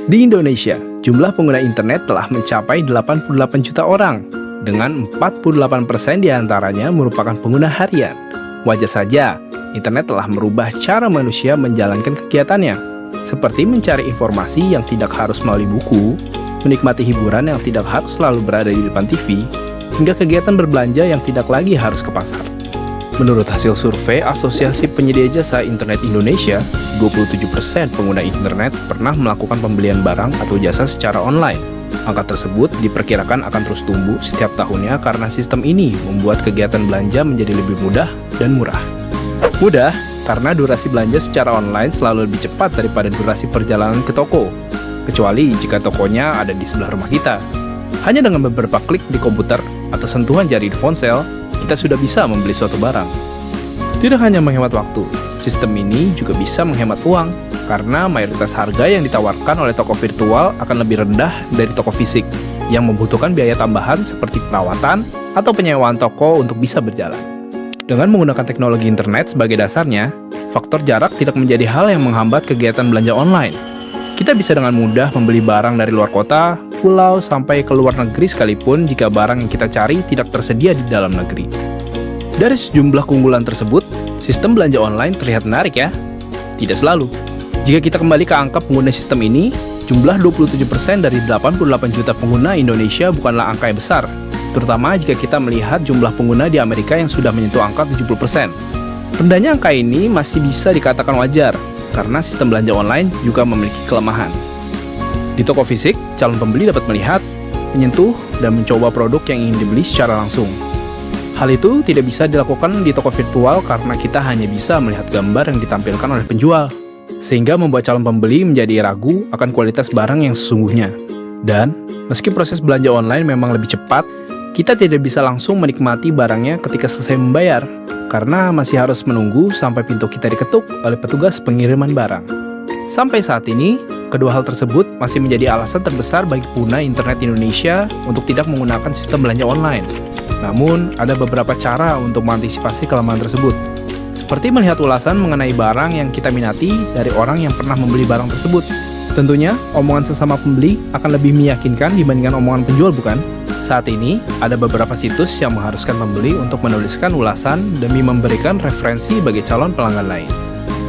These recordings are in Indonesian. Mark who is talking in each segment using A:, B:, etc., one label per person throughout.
A: Di Indonesia, jumlah pengguna internet telah mencapai 88 juta orang, dengan 48% diantaranya merupakan pengguna harian. Wajar saja, internet telah merubah cara manusia menjalankan kegiatannya, seperti mencari informasi yang tidak harus melalui buku, menikmati hiburan yang tidak harus selalu berada di depan TV, hingga kegiatan berbelanja yang tidak lagi harus ke pasar. Menurut hasil survei Asosiasi Penyedia Jasa Internet Indonesia, 27% pengguna internet pernah melakukan pembelian barang atau jasa secara online. Angka tersebut diperkirakan akan terus tumbuh setiap tahunnya karena sistem ini membuat kegiatan belanja menjadi lebih mudah dan murah. Mudah karena durasi belanja secara online selalu lebih cepat daripada durasi perjalanan ke toko, kecuali jika tokonya ada di sebelah rumah kita. Hanya dengan beberapa klik di komputer atau sentuhan jari di ponsel, kita sudah bisa membeli suatu barang. Tidak hanya menghemat waktu, sistem ini juga bisa menghemat uang, karena mayoritas harga yang ditawarkan oleh toko virtual akan lebih rendah dari toko fisik, yang membutuhkan biaya tambahan seperti perawatan atau penyewaan toko untuk bisa berjalan. Dengan menggunakan teknologi internet sebagai dasarnya, faktor jarak tidak menjadi hal yang menghambat kegiatan belanja online. Kita bisa dengan mudah membeli barang dari luar kota, pulau, sampai ke luar negeri sekalipun jika barang yang kita cari tidak tersedia di dalam negeri. Dari sejumlah keunggulan tersebut, sistem belanja online terlihat menarik ya? Tidak selalu. Jika kita kembali ke angka pengguna sistem ini, jumlah 27% dari 88 juta pengguna Indonesia bukanlah angka yang besar, terutama jika kita melihat jumlah pengguna di Amerika yang sudah menyentuh angka 70%. Rendahnya angka ini masih bisa dikatakan wajar, karena sistem belanja online juga memiliki kelemahan. Di toko fisik, calon pembeli dapat melihat, menyentuh, dan mencoba produk yang ingin dibeli secara langsung. Hal itu tidak bisa dilakukan di toko virtual karena kita hanya bisa melihat gambar yang ditampilkan oleh penjual, sehingga membuat calon pembeli menjadi ragu akan kualitas barang yang sesungguhnya. Dan, meski proses belanja online memang lebih cepat, kita tidak bisa langsung menikmati barangnya ketika selesai membayar, karena masih harus menunggu sampai pintu kita diketuk oleh petugas pengiriman barang. Sampai saat ini, kedua hal tersebut masih menjadi alasan terbesar bagi pengguna internet Indonesia untuk tidak menggunakan sistem belanja online. Namun, ada beberapa cara untuk mengantisipasi kelemahan tersebut, seperti melihat ulasan mengenai barang yang kita minati dari orang yang pernah membeli barang tersebut. Tentunya, omongan sesama pembeli akan lebih meyakinkan dibandingkan omongan penjual, bukan? Saat ini, ada beberapa situs yang mengharuskan pembeli untuk menuliskan ulasan demi memberikan referensi bagi calon pelanggan lain.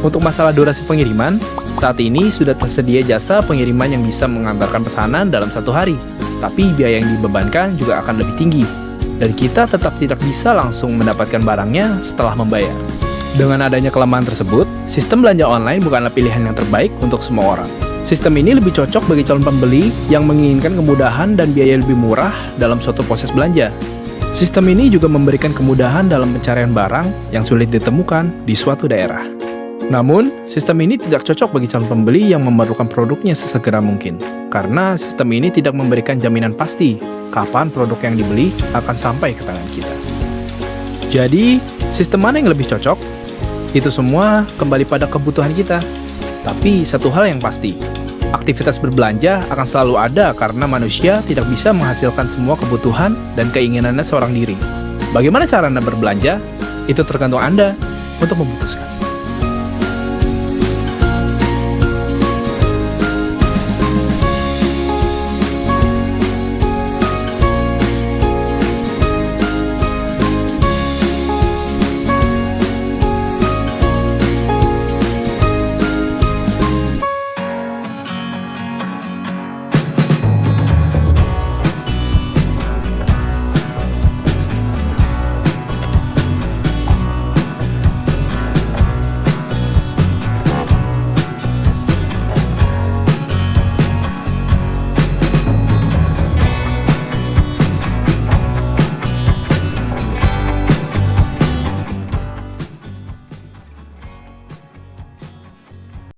A: Untuk masalah durasi pengiriman, saat ini sudah tersedia jasa pengiriman yang bisa mengantarkan pesanan dalam 1 hari, tapi biaya yang dibebankan juga akan lebih tinggi, dan kita tetap tidak bisa langsung mendapatkan barangnya setelah membayar. Dengan adanya kelemahan tersebut, sistem belanja online bukanlah pilihan yang terbaik untuk semua orang. Sistem ini lebih cocok bagi calon pembeli yang menginginkan kemudahan dan biaya lebih murah dalam suatu proses belanja. Sistem ini juga memberikan kemudahan dalam pencarian barang yang sulit ditemukan di suatu daerah. Namun, sistem ini tidak cocok bagi calon pembeli yang memerlukan produknya sesegera mungkin, karena sistem ini tidak memberikan jaminan pasti kapan produk yang dibeli akan sampai ke tangan kita. Jadi, sistem mana yang lebih cocok? Itu semua kembali pada kebutuhan kita. Tapi satu hal yang pasti, aktivitas berbelanja akan selalu ada karena manusia tidak bisa menghasilkan semua kebutuhan dan keinginannya seorang diri. Bagaimana cara Anda berbelanja? Itu tergantung Anda untuk memutuskan.